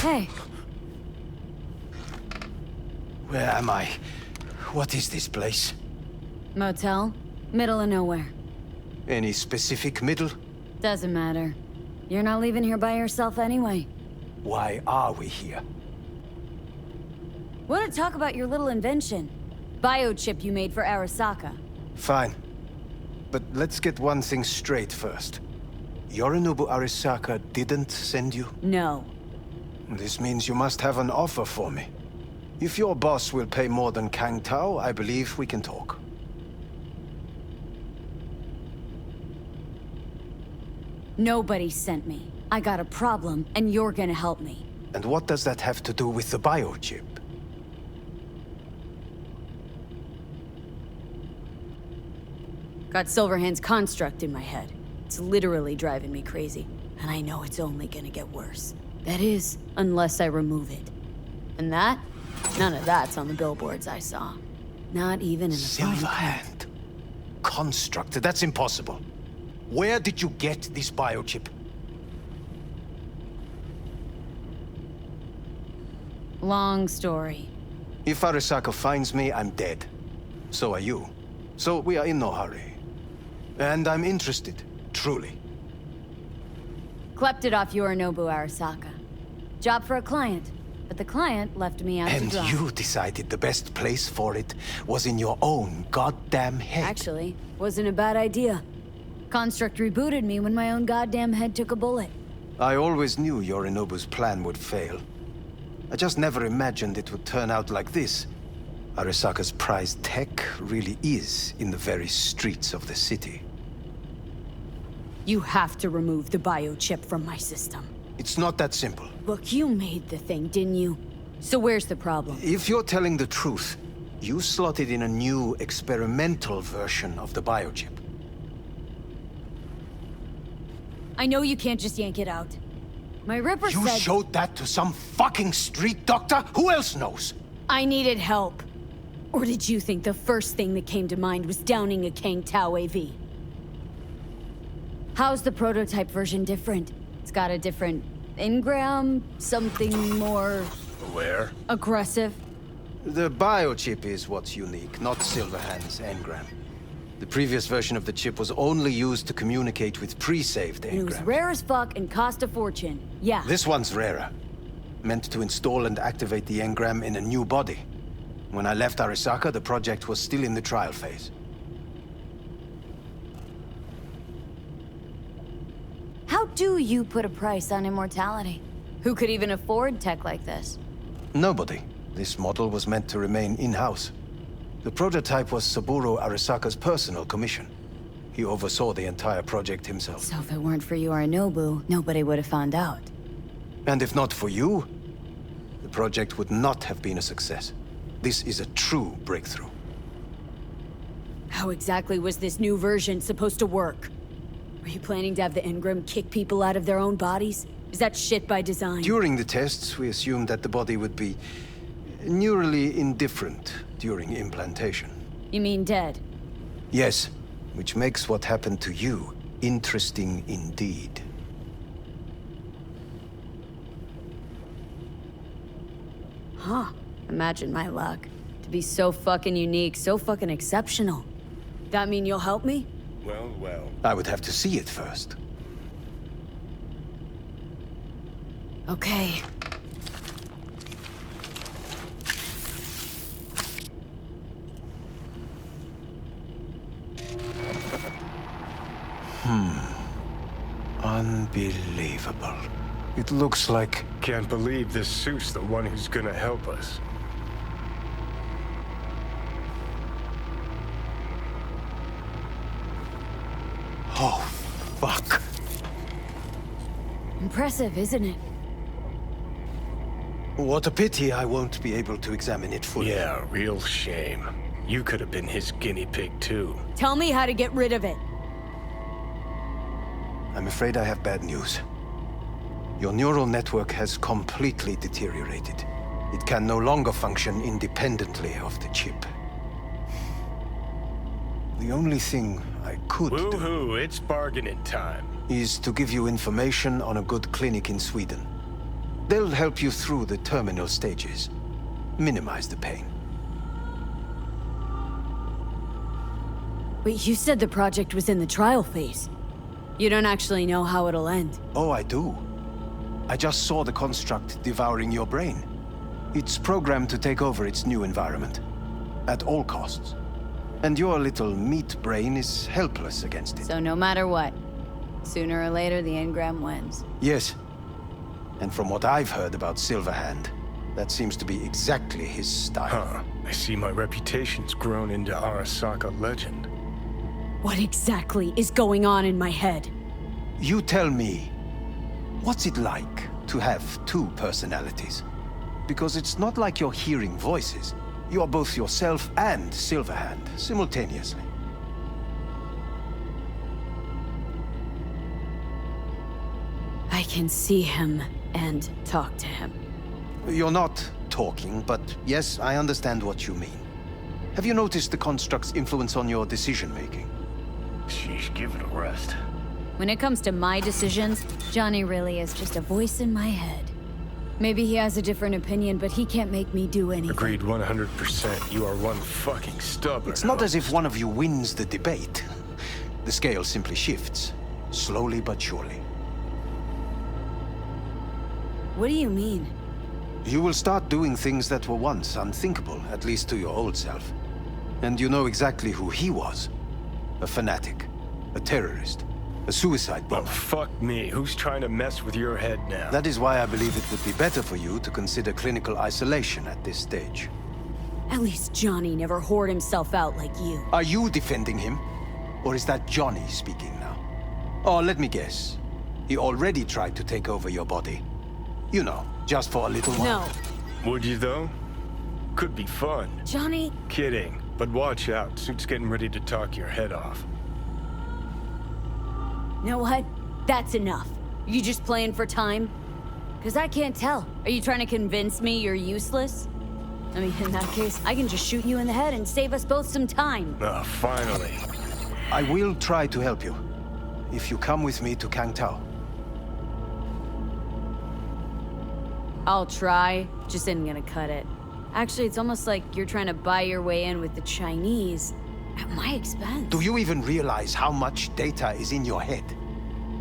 Hey. Where am I? What is this place? Motel. Middle of nowhere. Any specific middle? Doesn't matter. You're not leaving here by yourself anyway. Why are we here? Want to talk about your little invention? Biochip you made for Arasaka. Fine. But let's get one thing straight first. Yorinobu Arasaka didn't send you? No. This means you must have an offer for me. If your boss will pay more than Kang Tao, I believe we can talk. Nobody sent me. I got a problem, and you're gonna help me. And what does that have to do with the biochip? Got Silverhand's construct in my head. It's literally driving me crazy. And I know it's only gonna get worse. That is, unless I remove it. And that? None of that's on the billboards I saw. Not even in the fine print. Silverhand. Construct. That's impossible. Where did you get this biochip? Long story. If Arasaka finds me, I'm dead. So are you. So we are in no hurry. And I'm interested, truly. Klept it off Yorinobu Arasaka. Job for a client. But the client left me out to And dry. you decided the best place for it was in your own goddamn head. Actually, wasn't a bad idea. Construct rebooted me when my own goddamn head took a bullet. I always knew Yorinobu's plan would fail. I just never imagined it would turn out like this. Arasaka's prized tech really is in the very streets of the city. You have to remove the biochip from my system. It's not that simple. Look, you made the thing, didn't you? So where's the problem? If you're telling the truth, you slotted in a new experimental version of the biochip. I know you can't just yank it out. My Ripper You said... showed that to some fucking street doctor? Who else knows? I needed help. Or did you think the first thing that came to mind was downing a Kang Tao AV? How's the prototype version different? It's got a different engram, something more... Where? aggressive. The biochip is what's unique, not Silverhand's engram. The previous version of the chip was only used to communicate with pre-saved And it was engrams. rare as fuck and cost a fortune. Yeah. This one's rarer. Meant to install and activate the engram in a new body. When I left Arasaka, the project was still in the trial phase. How do you put a price on immortality? Who could even afford tech like this? Nobody. This model was meant to remain in-house. The prototype was Saburo Arasaka's personal commission. He oversaw the entire project himself. So if it weren't for Yorinobu, nobody would have found out. And if not for you, the project would not have been a success. This is a true breakthrough. How exactly was this new version supposed to work? Were you planning to have the engram kick people out of their own bodies? Is that shit by design? During the tests, we assumed that the body would be neurally indifferent during implantation. You mean dead? Yes, which makes what happened to you interesting indeed. Huh. Imagine my luck. To be so fucking unique, so fucking exceptional. That mean you'll help me? Well, well. I would have to see it first. Okay. Unbelievable. It looks like... Can't believe this suit's the one who's gonna help us. Oh, fuck. Impressive, isn't it? What a pity I won't be able to examine it fully. Yeah, real shame. You could have been his guinea pig, too. Tell me how to get rid of it. I'm afraid I have bad news. Your neural network has completely deteriorated. It can no longer function independently of the chip. The only thing I could do Woohoo, it's bargaining time. is to give you information on a good clinic in Sweden. They'll help you through the terminal stages. Minimize the pain. Wait, you said the project was in the trial phase. You don't actually know how it'll end. Oh, I do. I just saw the construct devouring your brain. It's programmed to take over its new environment. At all costs. And your little meat brain is helpless against it. So no matter what, sooner or later the engram wins. Yes. And from what I've heard about Silverhand, that seems to be exactly his style. Huh. I see my reputation's grown into Arasaka legend. What exactly is going on in my head? You tell me, what's it like to have two personalities? Because it's not like you're hearing voices. You are both yourself and Silverhand, simultaneously. I can see him and talk to him. You're not talking, but yes, I understand what you mean. Have you noticed the construct's influence on your decision-making? Sheesh, give it a rest. When it comes to my decisions, Johnny really is just a voice in my head. Maybe he has a different opinion, but he can't make me do anything. Agreed 100%. You are one fucking stubborn. It's not as if one of you wins the debate. The scale simply shifts, slowly but surely. What do you mean? You will start doing things that were once unthinkable, at least to your old self. And you know exactly who he was. A fanatic, a terrorist, a suicide bomber. Oh, fuck me. Who's trying to mess with your head now? That is why I believe it would be better for you to consider clinical isolation at this stage. At least Johnny never whored himself out like you. Are you defending him? Or is that Johnny speaking now? Oh, let me guess. He already tried to take over your body. You know, just for a little while. No. Would you, though? Could be fun. Johnny... Kidding. But watch out. Suit's getting ready to talk your head off. You know what? That's enough. You just playing for time? Because I can't tell. Are you trying to convince me you're useless? I mean, in that case, I can just shoot you in the head and save us both some time. Ah, finally. I will try to help you. If you come with me to Kangtao. I'll try, just isn't gonna cut it. Actually, it's almost like you're trying to buy your way in with the Chinese at my expense. Do you even realize how much data is in your head?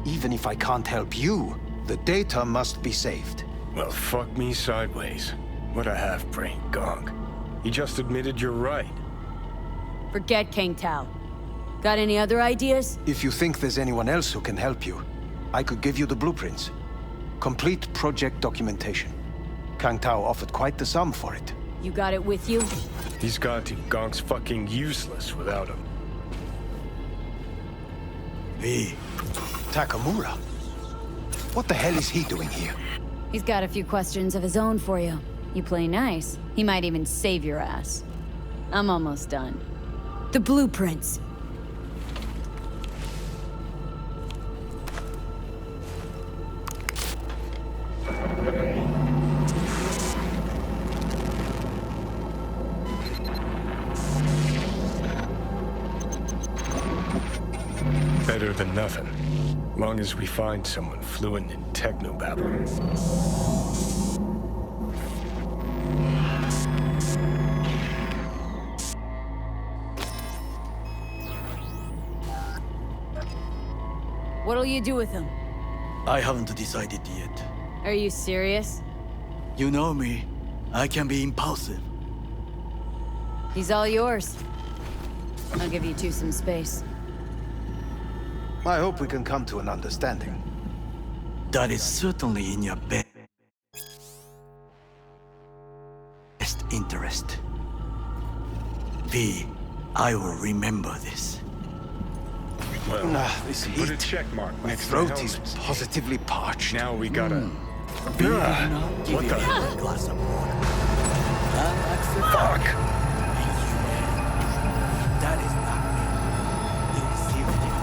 Even if I can't help you, the data must be saved. Well, fuck me sideways. What a half-brain gong. You just admitted you're right. Forget Kang Tao. Got any other ideas? If you think there's anyone else who can help you, I could give you the blueprints. Complete project documentation. Kang Tao offered quite the sum for it. You got it with you? He's got to. Gong's fucking useless without him. Hey, Takamura. What the hell is he doing here? He's got a few questions of his own for you. You play nice, he might even save your ass. I'm almost done. The blueprints. Better than nothing. Long as we find someone fluent in technobabble. What'll you do with him? I haven't decided yet. Are you serious? You know me. I can be impulsive. He's all yours. I'll give you two some space. I hope we can come to an understanding. That is certainly in your best interest. V, I will remember this. Well, This put a heat. check mark My next to throat the is helmet. positively parched. Now we gotta... V, What give the- me a glass of water. Fuck! That is not me. You received it.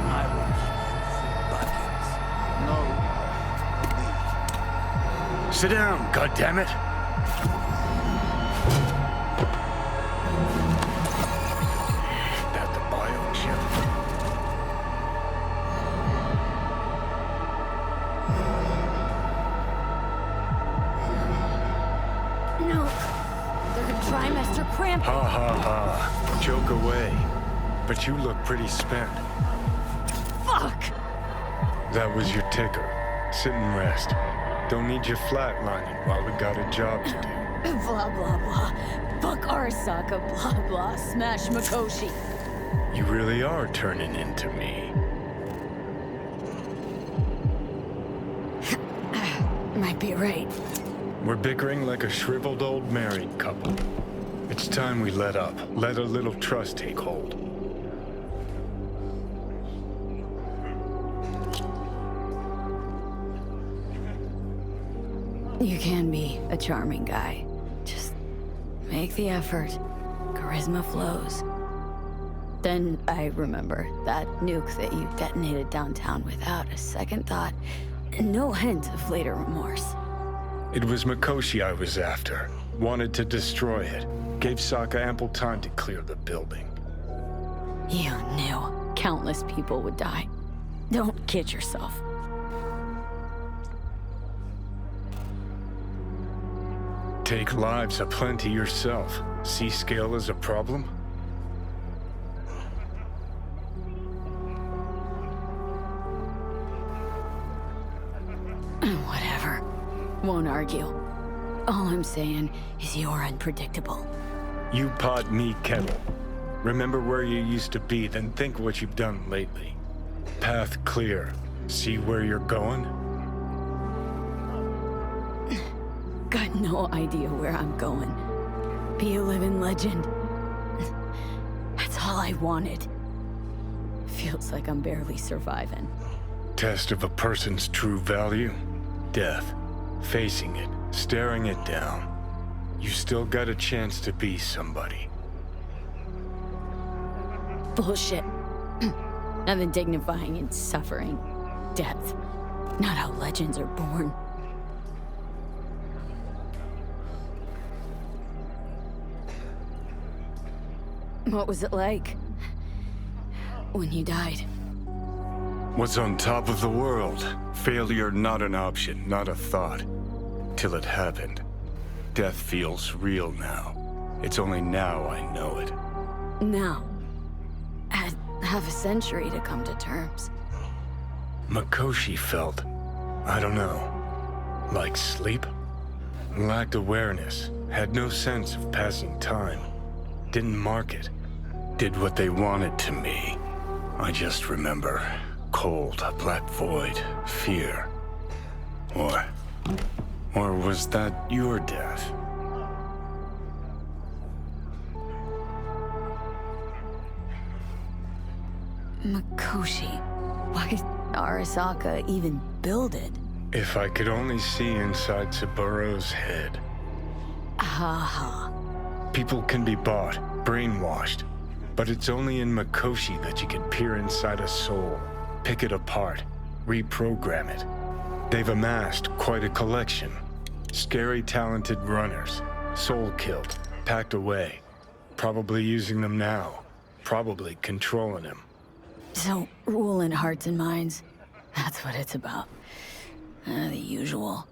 I will keep it. No. Sit down, goddammit! That the biochip. are cramping. Ha ha ha. Joke away. But you look pretty spent. Fuck! That was your ticker. Sit and rest. Don't need you flatlining while we got a job to do. Blah, blah, blah. Fuck Arasaka, blah, blah. Smash Mikoshi. You really are turning into me. Might be right. We're bickering like a shriveled old married couple. It's time we let up. Let a little trust take hold. You can be a charming guy. Just make the effort. Charisma flows. Then I remember that nuke that you detonated downtown without a second thought, and no hint of later remorse. It was Mikoshi I was after. Wanted to destroy it. Gave Sokka ample time to clear the building. You knew countless people would die. Don't kid yourself. Take lives aplenty yourself. See scale as a problem? Whatever. Won't argue. All I'm saying is you're unpredictable. You pot, me kettle. Remember where you used to be, then think what you've done lately. Path clear. See where you're going? Got no idea where I'm going. Be a living legend. That's all I wanted. Feels like I'm barely surviving. Test of a person's true value? Death. Facing it, staring it down. You still got a chance to be somebody. Bullshit. Nothing dignifying in suffering. Death. Not how legends are born. What was it like when you died? What's on top of the world? Failure not an option, not a thought. Till it happened. Death feels real now. It's only now I know it. Now. Had half a century to come to terms. Mikoshi felt, I don't know, like sleep? Lacked awareness, had no sense of passing time. Didn't mark it. Did what they wanted to me. I just remember cold, a black void, fear. Or was that your death? Mikoshi. Why did Arasaka even build it? If I could only see inside Saburo's head. Ha ha. People can be bought, brainwashed. But it's only in Mikoshi that you can peer inside a soul, pick it apart, reprogram it. They've amassed quite a collection. Scary, talented runners, soul-killed, packed away. Probably using them now. Probably controlling them. So, ruling hearts and minds. That's what it's about. The usual.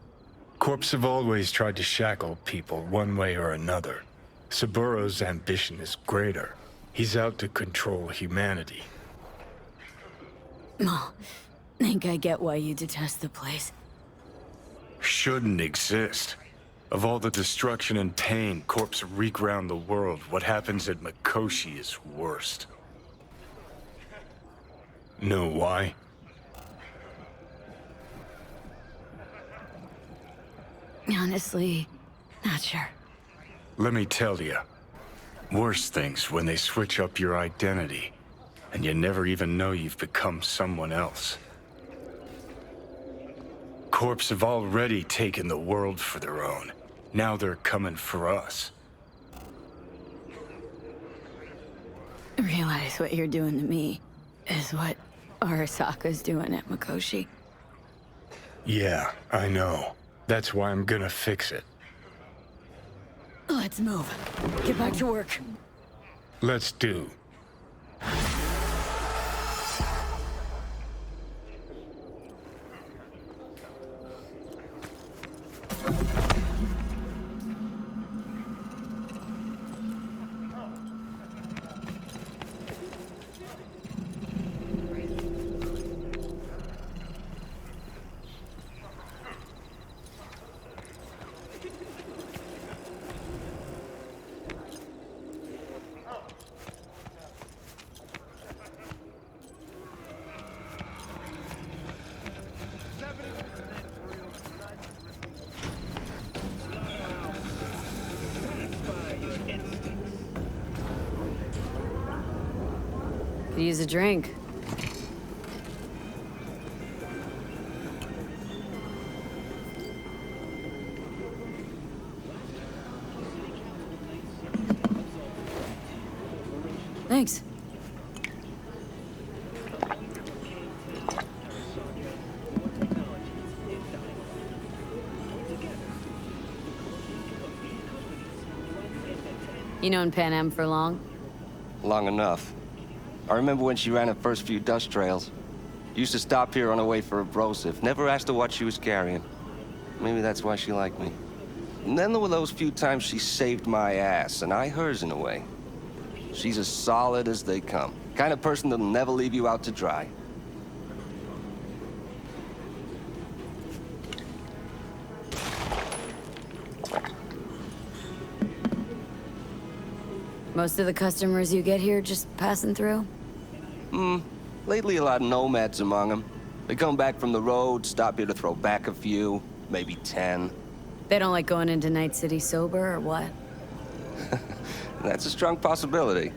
Corps have always tried to shackle people one way or another. Saburo's ambition is greater. He's out to control humanity. Oh, think I get why you detest the place. Shouldn't exist. Of all the destruction and pain Corps wreak round the world, what happens at Mikoshi is worst. Know why? Honestly, not sure. Let me tell you. Worse things when they switch up your identity, and you never even know you've become someone else. Corps have already taken the world for their own. Now they're coming for us. Realize what you're doing to me is what Arasaka's doing at Mikoshi. Yeah, I know. That's why I'm gonna fix it. Let's move. Get back to work. Let's do. Could use a drink. Thanks. You known Pan Am for long? Long enough. I remember when she ran her first few dust trails. Used to stop here on her way for a brosif. Never asked her what she was carrying. Maybe that's why she liked me. And then there were those few times she saved my ass, and I hers in a way. She's as solid as they come. Kind of person that'll never leave you out to dry. Most of the customers you get here just passing through? Lately a lot of nomads among them. They come back from the road, stop here to throw back a few, maybe 10. They don't like going into Night City sober, or what? That's a strong possibility.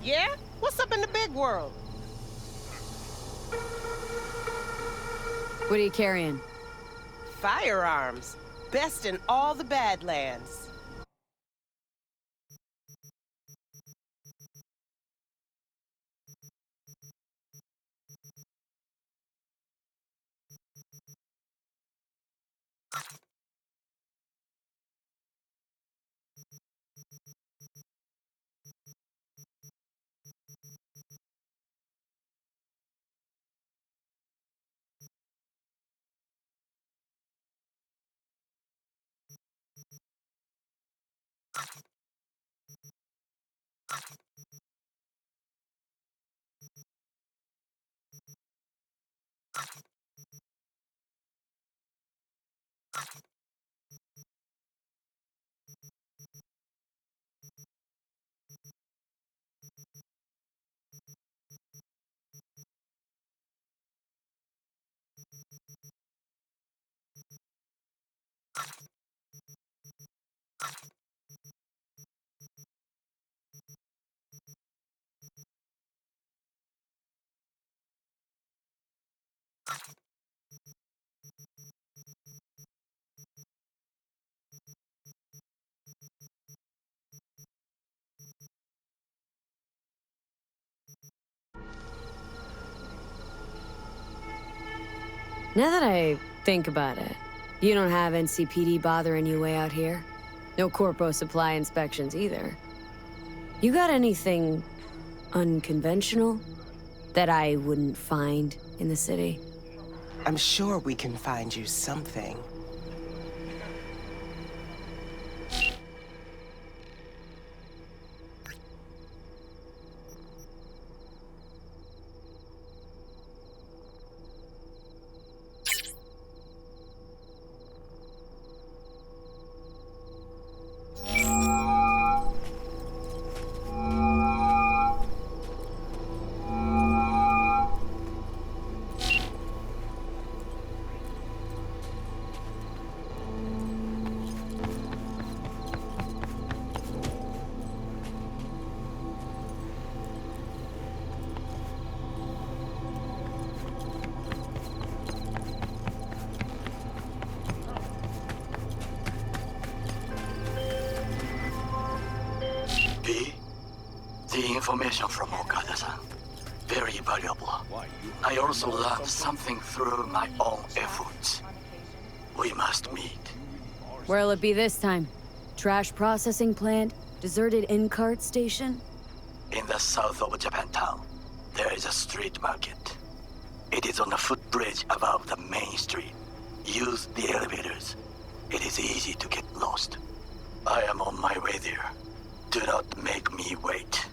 Yeah? What's up in the big world? What are you carrying? Firearms. Best in all the Badlands. Now that I think about it, you don't have NCPD bothering you way out here? No corpo supply inspections either. You got anything unconventional that I wouldn't find in the city? I'm sure we can find you something. B, the information from Okada-san. Very valuable. I also learned something through my own efforts. We must meet. Where'll it be this time? Trash processing plant? Deserted in-cart station? In the south of Japantown, there is a street market. It is on a footbridge above the main street. Use the elevators. It is easy to get lost. I am on my way there. Do not make me wait.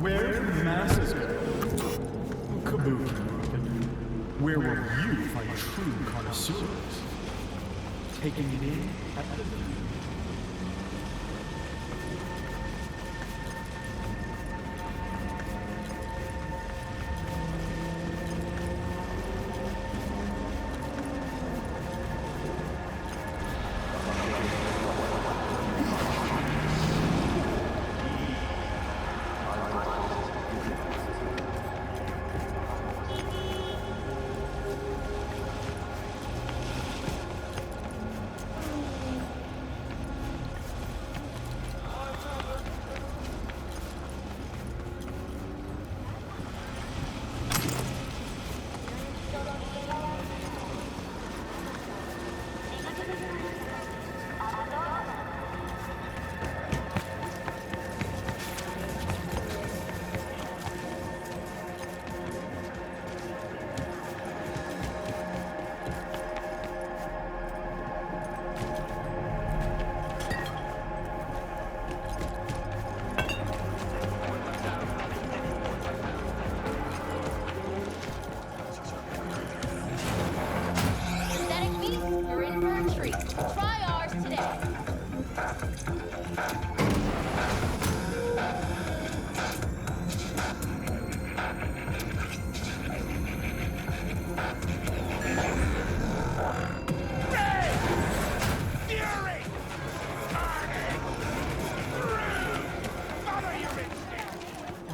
Where do the masses go? Kabuki. Where will you find true connoisseurs? Taking it in at the Synthetic meat, you're in for a treat. Try ours today.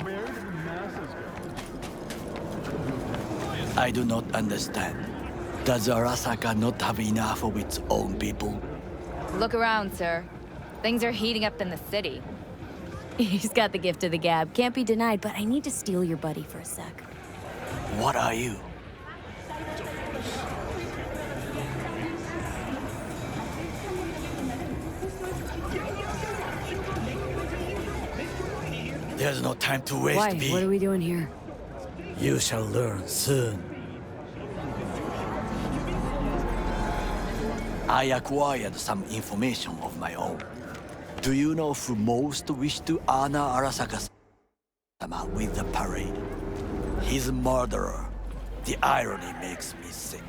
Where do the masses go? I do not understand. Does Arasaka not have enough of its own people? Look around, sir. Things are heating up in the city. He's got the gift of the gab. Can't be denied, but I need to steal your buddy for a sec. What are you? There's no time to waste, Why? B. What are we doing here? You shall learn soon. I acquired some information of my own. Do you know who most wished to honor Arasaka-sama with the parade? His murderer. The irony makes me sick.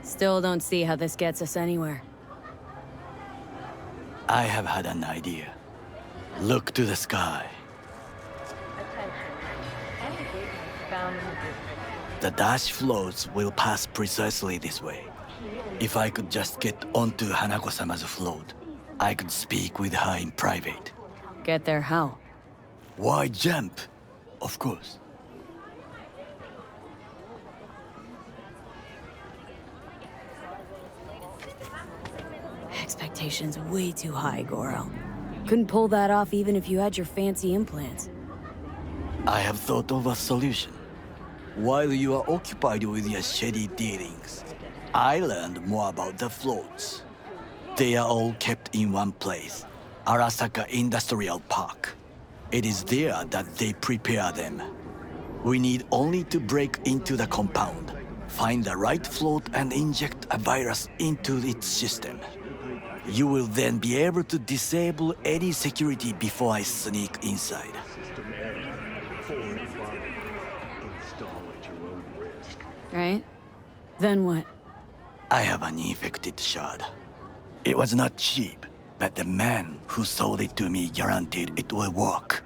Still don't see how this gets us anywhere. I have had an idea. Look to the sky. The dash floats will pass precisely this way. If I could just get onto Hanako-sama's float, I could speak with her in private. Get there how? Why jump? Of course. Expectations way too high, Goro. Couldn't pull that off even if you had your fancy implants. I have thought of a solution. While you are occupied with your shady dealings, I learned more about the floats. They are all kept in one place, Arasaka Industrial Park. It is there that they prepare them. We need only to break into the compound, find the right float and inject a virus into its system. You will then be able to disable any security before I sneak inside. Right? Then what? I have an infected shard. It was not cheap, but the man who sold it to me guaranteed it will work.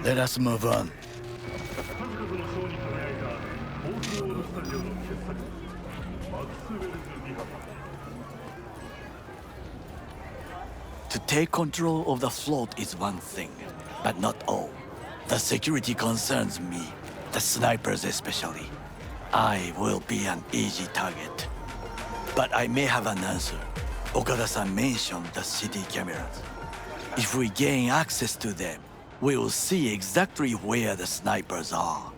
Let us move on. To take control of the float is one thing, but not all. The security concerns me, the snipers especially. I will be an easy target. But I may have an answer. Okada-san mentioned the city cameras. If we gain access to them, we will see exactly where the snipers are.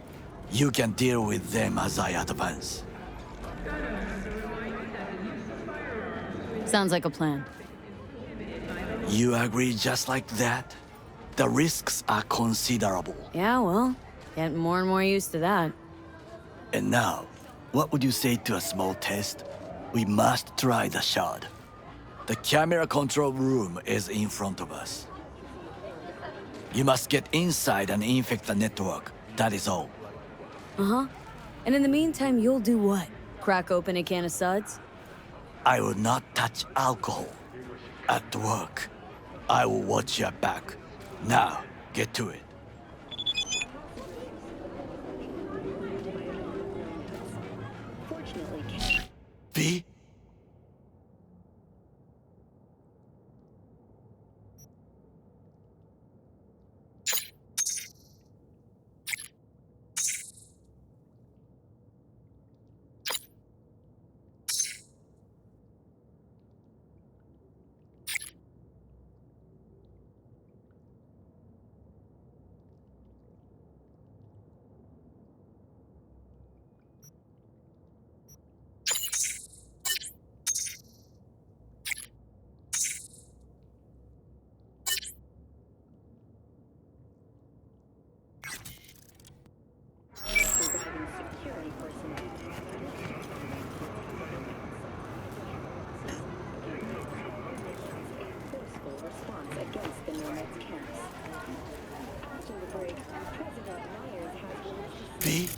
You can deal with them as I advance. Sounds like a plan. You agree just like that? The risks are considerable. Yeah, well, getting more and more used to that. And now, what would you say to a small test? We must try the shard. The camera control room is in front of us. You must get inside and infect the network. That is all. Uh-huh. And in the meantime, you'll do what? Crack open a can of suds? I will not touch alcohol. At work, I will watch your back. Now, get to it. V? V?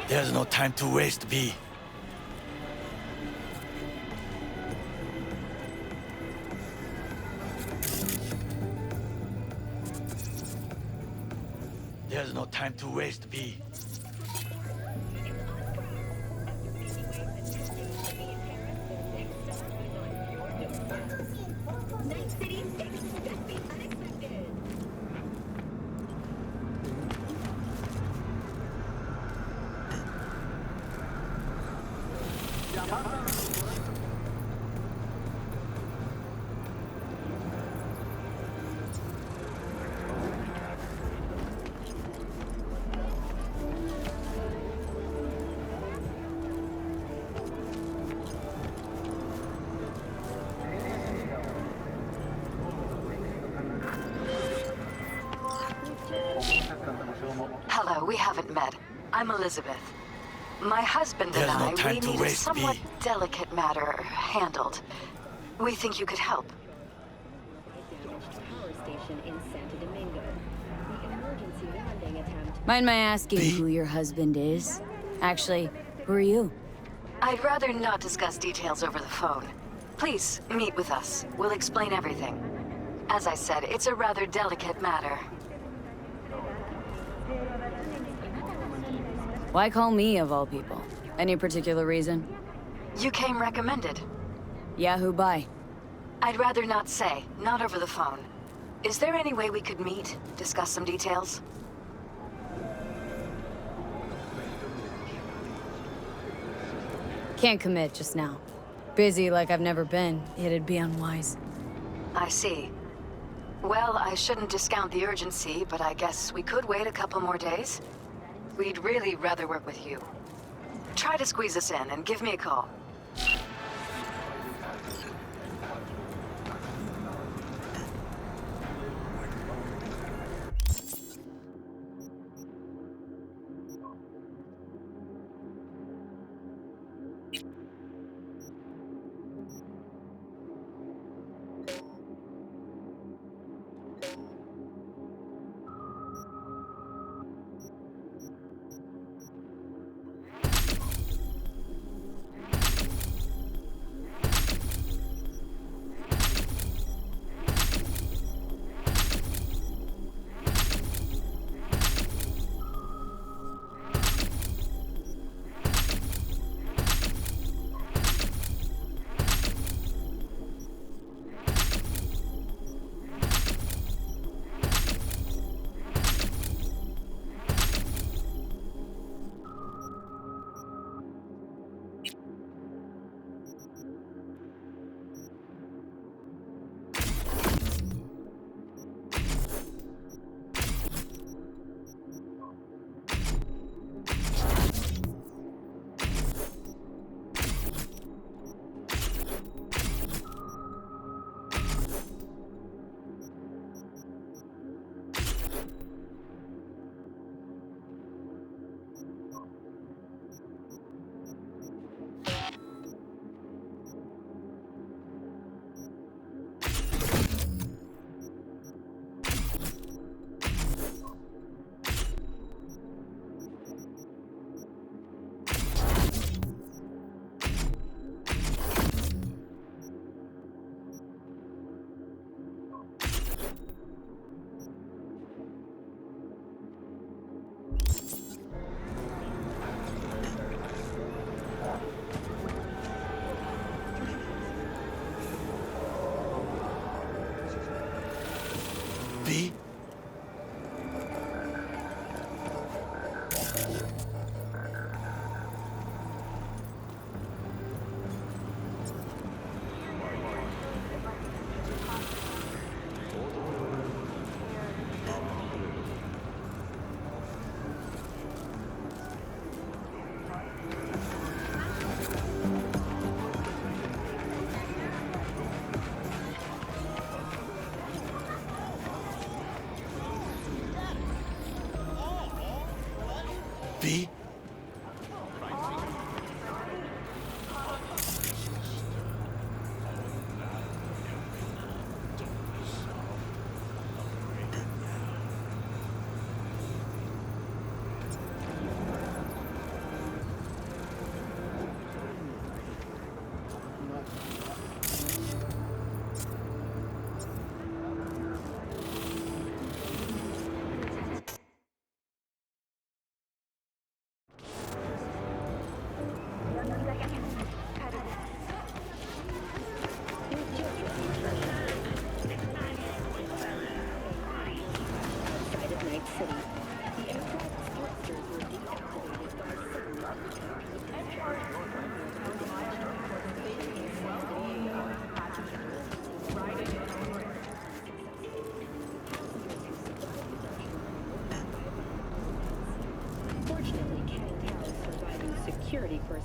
There's no time to waste, V. There's no time to waste, V. Hello, we haven't met. I'm Elizabeth. My husband and I, we need a somewhat delicate matter handled. We think you could help. Mind my asking who your husband is? Actually, who are you? I'd rather not discuss details over the phone. Please, meet with us. We'll explain everything. As I said, it's a rather delicate matter. Why call me, of all people? Any particular reason? You came recommended. Yahoo, bye. I'd rather not say, not over the phone. Is there any way we could meet, discuss some details? Can't commit just now. Busy like I've never been. It'd be unwise. I see. Well, I shouldn't discount the urgency, but I guess we could wait a couple more days. We'd really rather work with you. Try to squeeze us in and give me a call.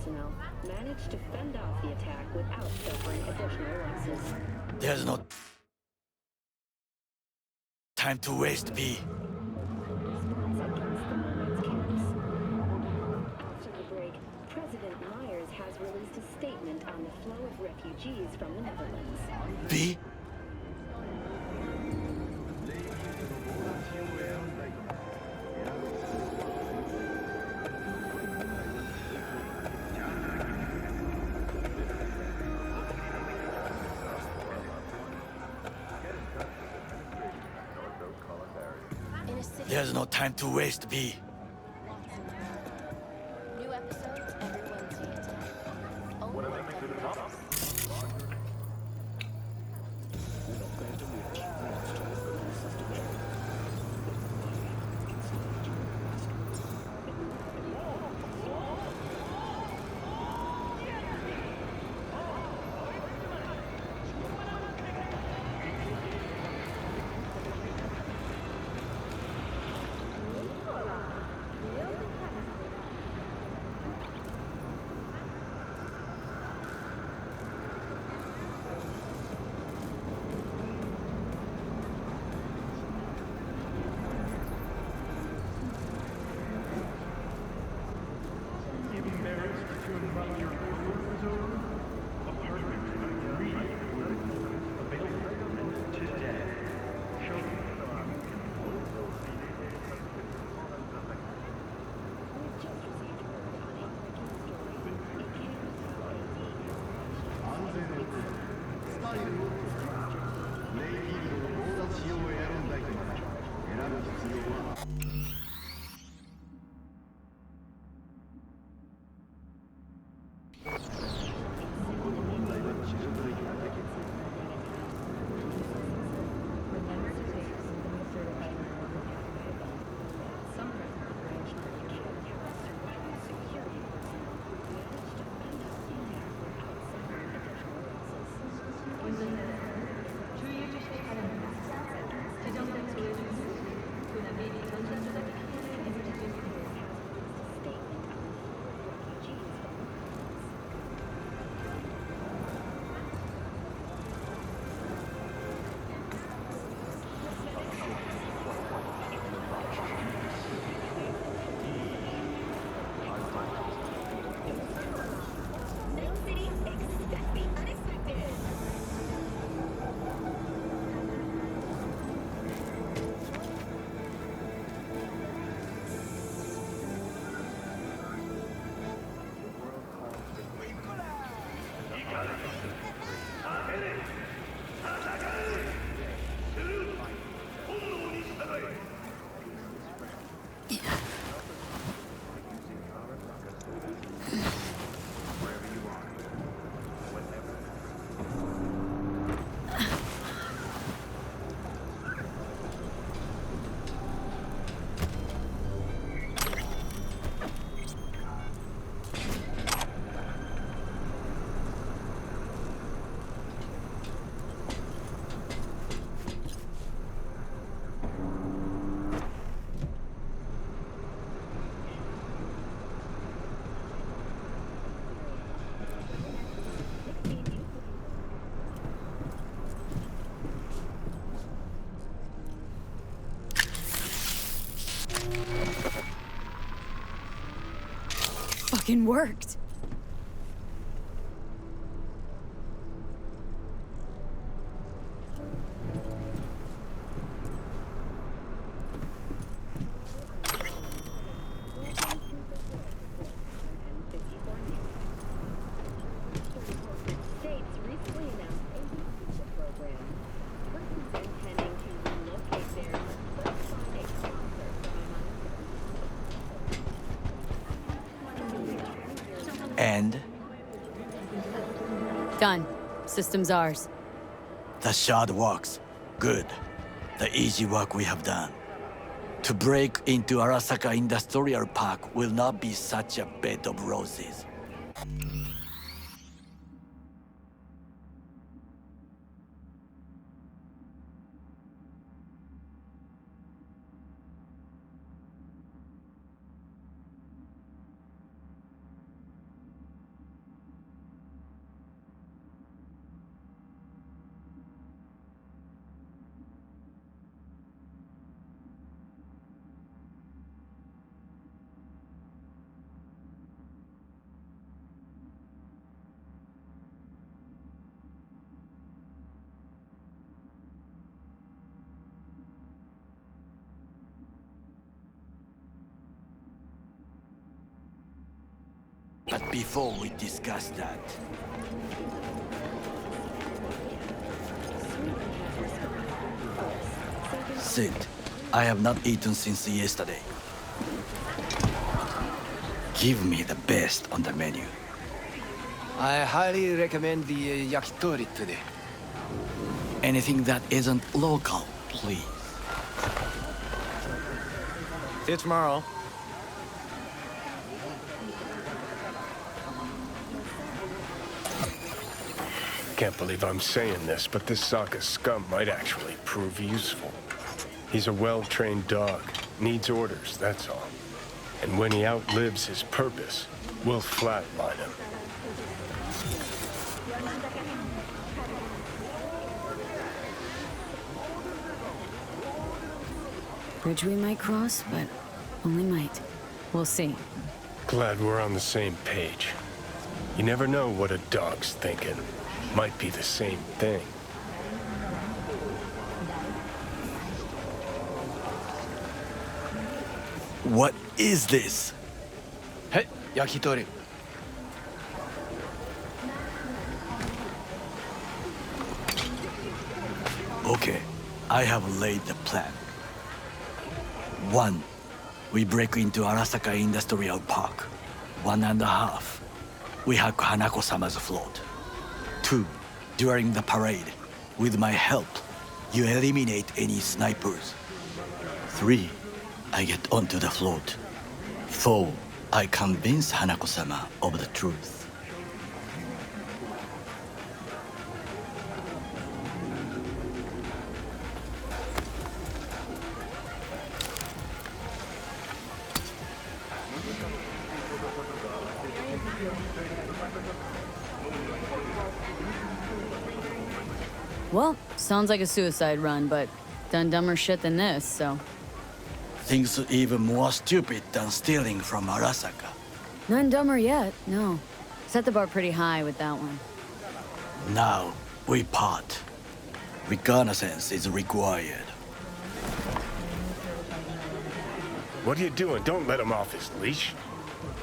personnel managed to fend off the attack without suffering additional losses. There's no time to waste, B. After the break, President Myers has released a statement on the flow of refugees from the Netherlands. B? There's no time to waste, B. New episodes every Wednesday at 10. Only on WNYC. Embarrassed to invite your coworkers over? Apartment 3 available today. Show me. Fucking worked. And Done. System's ours. the shard works. Good. The easy work we have done. To break into Arasaka Industrial Park will not be such a bed of roses. But before we discuss that, Sid, I have not eaten since yesterday. Give me the best on the menu. I highly recommend the yakitori today. Anything that isn't local, please. See you tomorrow. Can't believe I'm saying this, but this Sokka scum might actually prove useful. He's a well-trained dog. Needs orders, that's all. And when he outlives his purpose, we'll flatline him. Bridge we might cross, but only might. We'll see. Glad we're on the same page. You never know what a dog's thinking. Might be the same thing. What is this? Hey, yakitori. Okay, I have laid the plan. 1. We break into Arasaka Industrial Park. 1.5. We hack Hanako-sama's float. 2. During the parade, with my help, you eliminate any snipers. 3. I get onto the float. 4. I convince Hanako-sama of the truth. Well, sounds like a suicide run, but done dumber shit than this, so... Things even more stupid than stealing from Arasaka. None dumber yet, no. Set the bar pretty high with that one. Now, we part. Reconnaissance is required. What are you doing? Don't let him off his leash.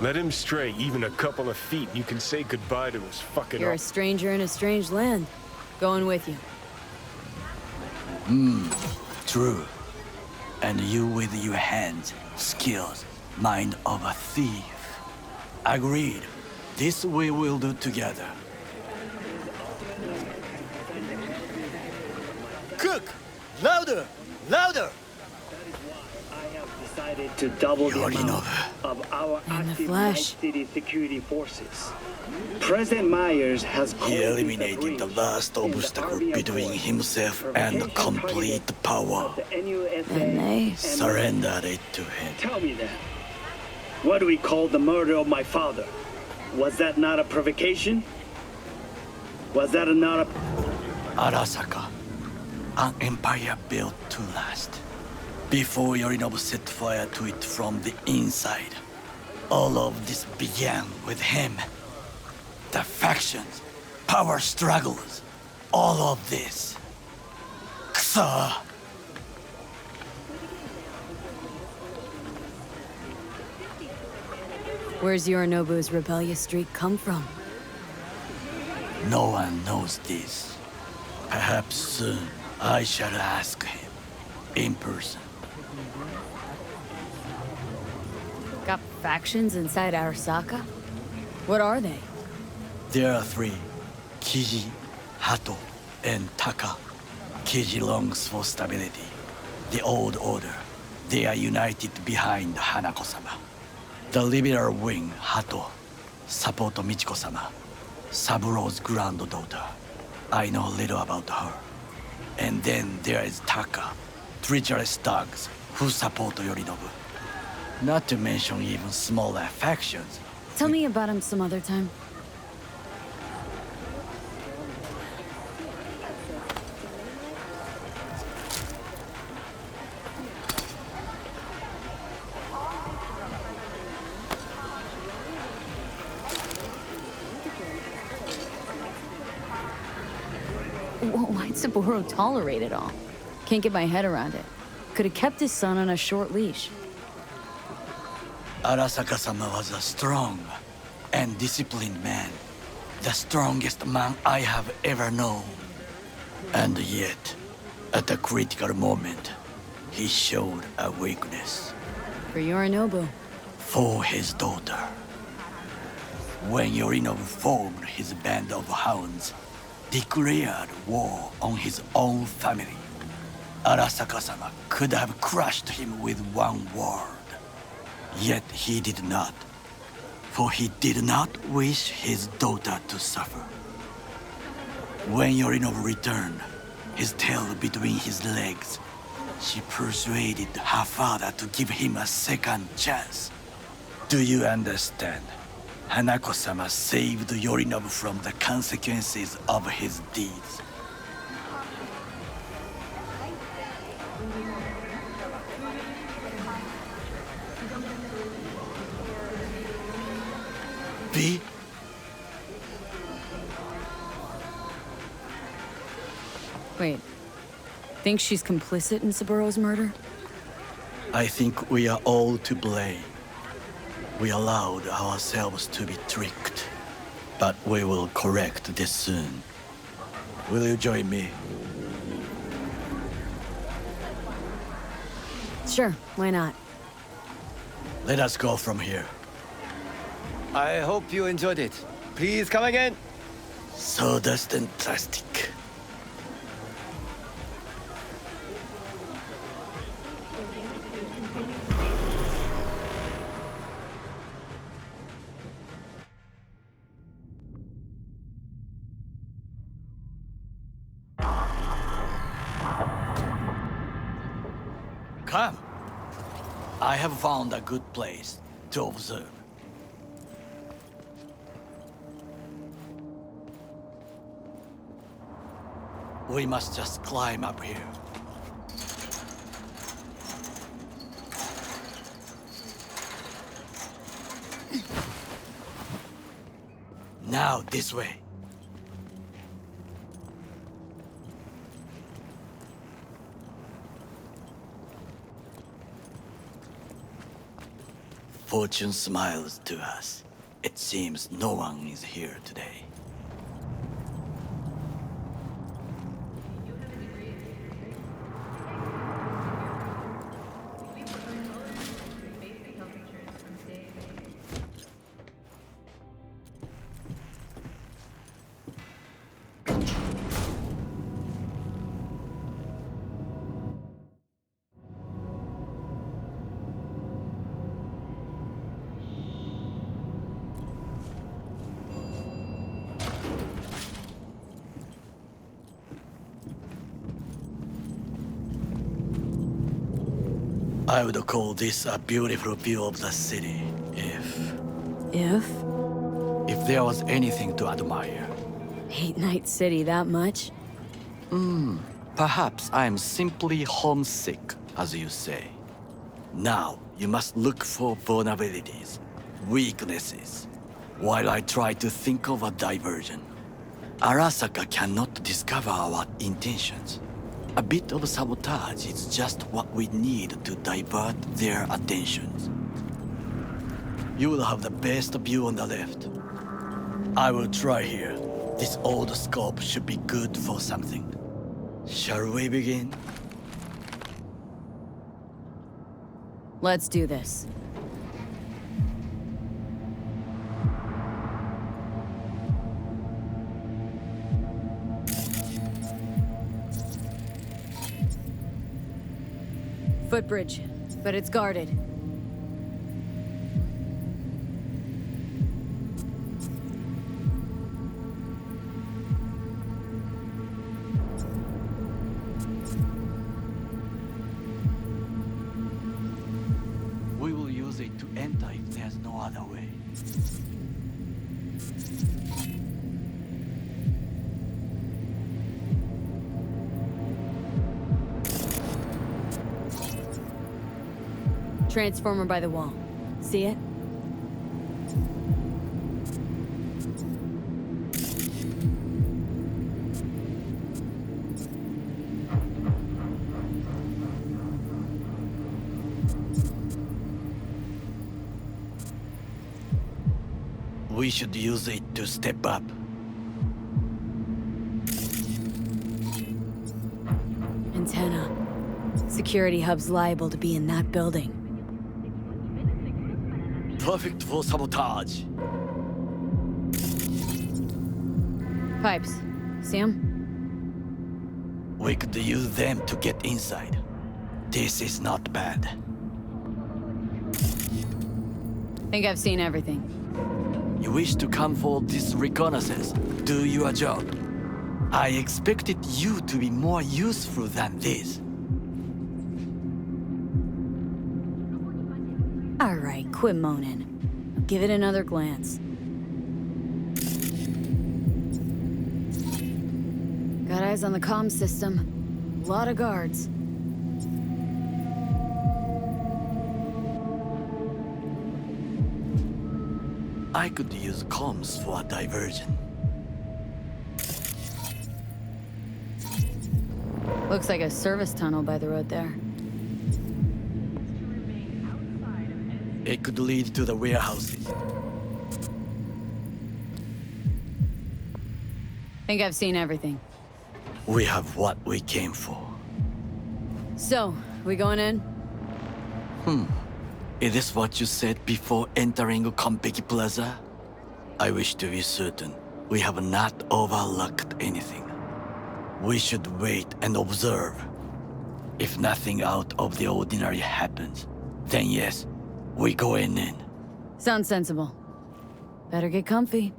Let him stray even a couple of feet. You can say goodbye to his fucking... You're a stranger in a strange land. Going with you. True. And you with your hands, skills, mind of a thief. Agreed. This we will do together. Cook! Louder! Louder! Decided to double the amount Yorinobu. of our In the active flesh. Night City security forces. President Myers has He eliminated the last obstacle between himself and complete power. And they... Surrendered it to him. Tell me then, what do we call the murder of my father? Was that not a provocation? Was that not a... Arasaka, an empire built to last. Before Yorinobu set fire to it from the inside, all of this began with him. The factions, power struggles, all of this. Kusa! Where's Yorinobu's rebellious streak come from? No one knows this. Perhaps soon I shall ask him in person. Got factions inside Arasaka? What are they? There are 3. Kiji, Hato, and Taka. Kiji longs for stability. The old order. They are united behind Hanako-sama. The liberal wing, Hato, support Michiko-sama, Saburo's granddaughter. I know little about her. And then there is Taka, treacherous thugs who support Yorinobu. Not to mention even smaller factions. Tell me about him some other time. Why'd Saburo tolerate it all? Can't get my head around it. Could have kept his son on a short leash. Arasaka-sama was a strong and disciplined man. The strongest man I have ever known. And yet, at a critical moment, he showed a weakness. For Yorinobu. For his daughter. When Yorinobu formed his band of hounds, declared war on his own family, Arasaka-sama could have crushed him with one word. Yet he did not, for he did not wish his daughter to suffer. When Yorinobu returned, his tail between his legs, she persuaded her father to give him a second chance. Do you understand? Hanako-sama saved Yorinobu from the consequences of his deeds. V? Wait. Think she's complicit in Saburo's murder? I think we are all to blame. We allowed ourselves to be tricked. But we will correct this soon. Will you join me? Sure, why not? Let us go from here. I hope you enjoyed it. Please come again. Sawdust and plastic. Come. I have found a good place to observe. We must just climb up here. Now, this way. Fortune smiles to us. It seems no one is here today. I would call this a beautiful view of the city, if there was anything to admire. Hate Night City that much? Perhaps I'm simply homesick, as you say. Now, you must look for vulnerabilities, weaknesses, while I try to think of a diversion. Arasaka cannot discover our intentions. A bit of sabotage is just what we need to divert their attentions. You will have the best view on the left. I will try here. This old scope should be good for something. Shall we begin? Let's do this. Footbridge, but it's guarded. We will use it to enter if there's no other way. Transformer by the wall. See it? We should use it to step up. Antenna. Security hub's liable to be in that building. Perfect for sabotage. Pipes. See 'em? We could use them to get inside. This is not bad. Think I've seen everything. You wish to come for this reconnaissance, do your job. I expected you to be more useful than this. All right, quit moaning. Give it another glance. Got eyes on the comm system. A lot of guards. I could use comms for a diversion. Looks like a service tunnel by the road there. It could lead to the warehouses. Think I've seen everything. We have what we came for. So, we going in? Is this what you said before entering Konpeki Plaza? I wish to be certain we have not overlooked anything. We should wait and observe. If nothing out of the ordinary happens, then yes, we go in. Sounds sensible. Better get comfy.